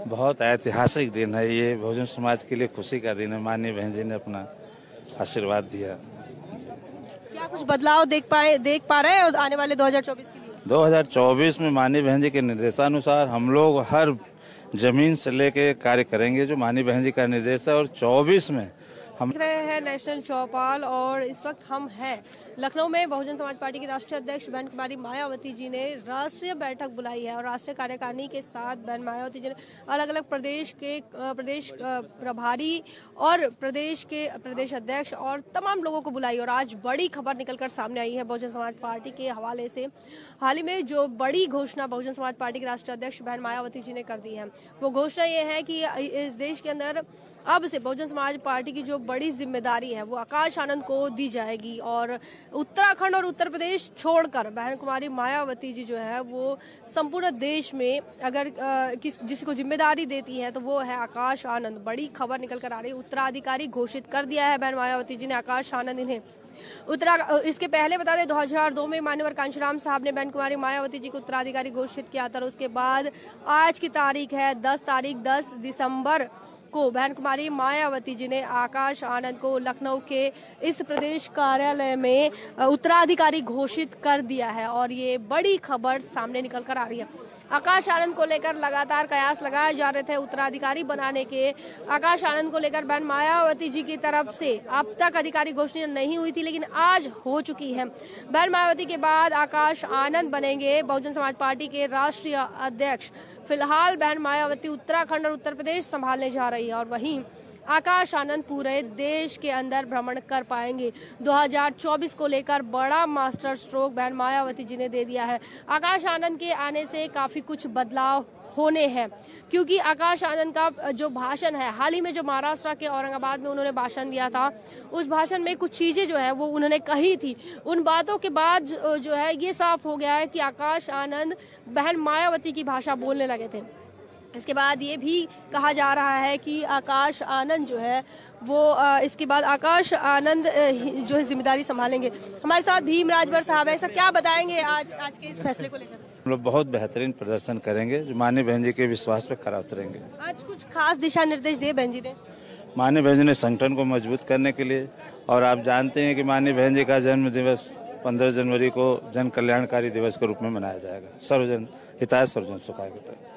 बहुत ऐतिहासिक दिन है ये, बहुजन समाज के लिए खुशी का दिन है। माननीय बहन जी ने अपना आशीर्वाद दिया। क्या कुछ बदलाव देख पा रहे हैं आने वाले 2024 के लिए? 2024 में माननीय बहन जी के निर्देशानुसार हम लोग हर जमीन से लेके कार्य करेंगे जो माननीय बहन जी का निर्देश है। और 24 में हम देख रहे हैं नेशनल चौपाल, और इस वक्त हम हैं लखनऊ में। बहुजन समाज पार्टी की राष्ट्रीय अध्यक्ष बहन कुमारी मायावती जी ने राष्ट्रीय बैठक बुलाई है और राष्ट्रीय कार्यकारिणी के साथ बहन मायावती जी ने अलग अलग प्रदेश प्रभारी और प्रदेश के प्रदेश अध्यक्ष और तमाम लोगों को बुलाई। और आज बड़ी खबर निकलकर सामने आई है बहुजन समाज पार्टी के हवाले से। हाल ही में जो बड़ी घोषणा बहुजन समाज पार्टी के राष्ट्रीय अध्यक्ष बहन मायावती जी ने कर दी है, वो घोषणा ये है कि इस देश के अंदर अब से बहुजन समाज पार्टी की जो बड़ी जिम्मेदारी है वो आकाश आनंद को दी जाएगी। और उत्तराखंड और उत्तर प्रदेश छोड़कर बहन कुमारी मायावती जी जो है वो संपूर्ण देश में अगर जिसी को जिम्मेदारी देती है तो वो है आकाश आनंद। बड़ी खबर निकल कर आ रही है, उत्तराधिकारी घोषित कर दिया है बहन मायावती जी ने आकाश आनंद इन्हें। इसके पहले बता दें 2002 में मान्यवर कांशीराम साहब ने बहन कुमारी मायावती जी को उत्तराधिकारी घोषित किया था। उसके बाद आज की तारीख है 10 दिसंबर को बहन कुमारी मायावती जी ने आकाश आनंद को लखनऊ के इस प्रदेश कार्यालय में उत्तराधिकारी घोषित कर दिया है। और ये बड़ी खबर सामने निकल कर आ रही है। आकाश आनंद को लेकर लगातार कयास लगाए जा रहे थे उत्तराधिकारी बनाने के। आकाश आनंद को लेकर बहन मायावती जी की तरफ से अब तक अधिकारी घोषणा नहीं हुई थी, लेकिन आज हो चुकी है। बहन मायावती के बाद आकाश आनंद बनेंगे बहुजन समाज पार्टी के राष्ट्रीय अध्यक्ष। फिलहाल बहन मायावती उत्तराखंड और उत्तर प्रदेश संभालने जा रही है और वहीं आकाश आनंद पूरे देश के अंदर भ्रमण कर पाएंगे। 2024 को लेकर बड़ा मास्टर स्ट्रोक बहन मायावती जी ने दे दिया है। आकाश आनंद के आने से काफी कुछ बदलाव होने हैं, क्योंकि आकाश आनंद का जो भाषण है, हाल ही में जो महाराष्ट्र के औरंगाबाद में उन्होंने भाषण दिया था, उस भाषण में कुछ चीजें जो है वो उन्होंने कही थी। उन बातों के बाद जो है ये साफ हो गया है कि आकाश आनंद बहन मायावती की भाषा बोलने लगे थे। इसके बाद ये भी कहा जा रहा है कि आकाश आनंद जो है वो इसके बाद आकाश आनंद जो है जिम्मेदारी संभालेंगे। हमारे साथ भीम राजभर साहब है, क्या बताएंगे आज के इस फैसले को लेकर? हम लोग बहुत बेहतरीन प्रदर्शन करेंगे जो माननीय बहन जी के विश्वास पे खरा उतरेंगे। आज कुछ खास दिशा निर्देश दिए बहन जी ने? माननीय बहन जी ने संगठन को मजबूत करने के लिए, और आप जानते हैं कि माननीय बहन जी का जन्म दिवस 15 जनवरी को जन कल्याणकारी दिवस के रूप में मनाया जाएगा, सर्वजन हिताय सर्वजन सुखाय के तहत।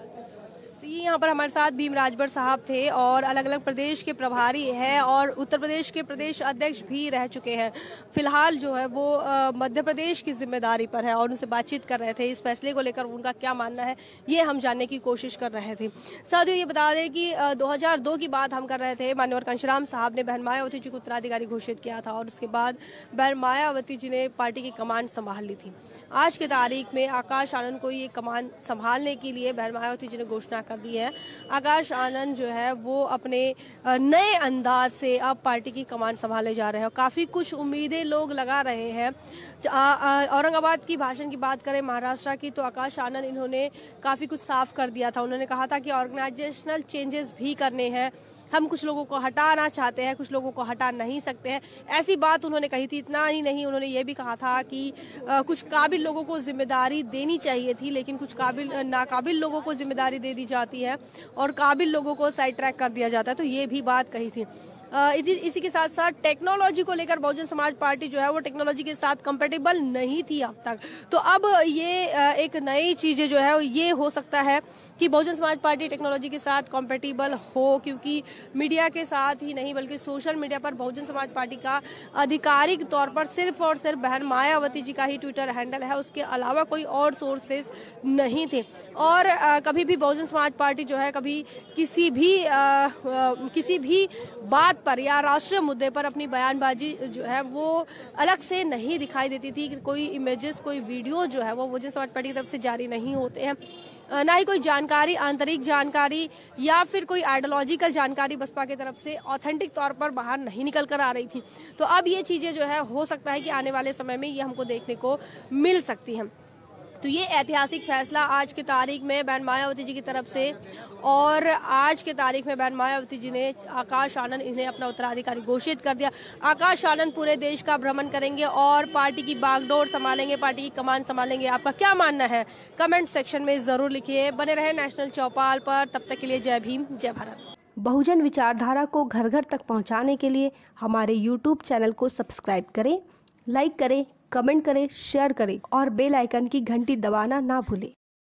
यहाँ पर हमारे साथ भीम राजभर साहब थे और अलग अलग प्रदेश के प्रभारी हैं और उत्तर प्रदेश के प्रदेश अध्यक्ष भी रह चुके हैं। फिलहाल जो है वो मध्य प्रदेश की जिम्मेदारी पर है और उनसे बातचीत कर रहे थे। इस फैसले को लेकर उनका क्या मानना है ये हम जानने की कोशिश कर रहे थे। साथियों, ये बता दें कि 2002 की बात हम कर रहे थे। मान्यवर कांशीराम साहब ने बहन मायावती जी को उत्तराधिकारी घोषित किया था और उसके बाद बहन मायावती जी ने पार्टी की कमान संभाल ली थी। आज की तारीख में आकाश आनंद को ये कमान संभालने के लिए बहन मायावती जी ने घोषणा कर दी है। आकाश आनंद जो है वो अपने नए अंदाज से अब पार्टी की कमान संभाले जा रहे हैं और काफी कुछ उम्मीदें लोग लगा रहे हैं। औरंगाबाद की भाषण की बात करें, महाराष्ट्र की, तो आकाश आनंद इन्होंने काफी कुछ साफ कर दिया था। उन्होंने कहा था कि ऑर्गेनाइजेशनल चेंजेस भी करने हैं, हम कुछ लोगों को हटाना चाहते हैं, कुछ लोगों को हटा नहीं सकते हैं, ऐसी बात उन्होंने कही थी। इतना ही नहीं, उन्होंने ये भी कहा था कि कुछ काबिल लोगों को जिम्मेदारी देनी चाहिए थी, लेकिन कुछ नाकाबिल लोगों को जिम्मेदारी दे दी जाती है और काबिल लोगों को साइड ट्रैक कर दिया जाता है। तो ये भी बात कही थी। इसी के साथ साथ टेक्नोलॉजी को लेकर बहुजन समाज पार्टी जो है वो टेक्नोलॉजी के साथ कंपेटेबल नहीं थी अब तक। तो अब ये एक नई चीजें जो है ये हो सकता है कि बहुजन समाज पार्टी टेक्नोलॉजी के साथ कंपेटेबल हो, क्योंकि मीडिया के साथ ही नहीं बल्कि सोशल मीडिया पर बहुजन समाज पार्टी का आधिकारिक तौर पर सिर्फ और सिर्फ बहन मायावती जी का ही ट्विटर हैंडल है, उसके अलावा कोई और सोर्सेस नहीं थे। और कभी भी बहुजन समाज पार्टी जो है कभी किसी भी बात पर या राष्ट्रीय मुद्दे पर अपनी बयानबाजी जो है वो अलग से नहीं दिखाई देती थी। कोई इमेजेस, कोई वीडियो जो है वो बहुजन समाज पार्टी की तरफ से जारी नहीं होते हैं, ना ही कोई जानकारी, आंतरिक जानकारी या फिर कोई आइडियोलॉजिकल जानकारी बसपा की तरफ से ऑथेंटिक तौर पर बाहर नहीं निकल कर आ रही थी। तो अब ये चीजें जो है हो सकता है कि आने वाले समय में ये हमको देखने को मिल सकती हैं। तो ये ऐतिहासिक फैसला आज की तारीख में बहन मायावती जी की तरफ से, और आज के तारीख में बहन मायावती जी ने आकाश आनंद इन्हें अपना उत्तराधिकारी घोषित कर दिया। आकाश आनंद पूरे देश का भ्रमण करेंगे और पार्टी की बागडोर संभालेंगे, पार्टी की कमान संभालेंगे। आपका क्या मानना है कमेंट सेक्शन में जरूर लिखिए। बने रहे नेशनल चौपाल पर, तब तक के लिए जय भीम जय भारत। बहुजन विचारधारा को घर घर तक पहुंचाने के लिए हमारे YouTube चैनल को सब्सक्राइब करें, लाइक करें, कमेंट करें, शेयर करें और बेल आइकन की घंटी दबाना ना भूलें।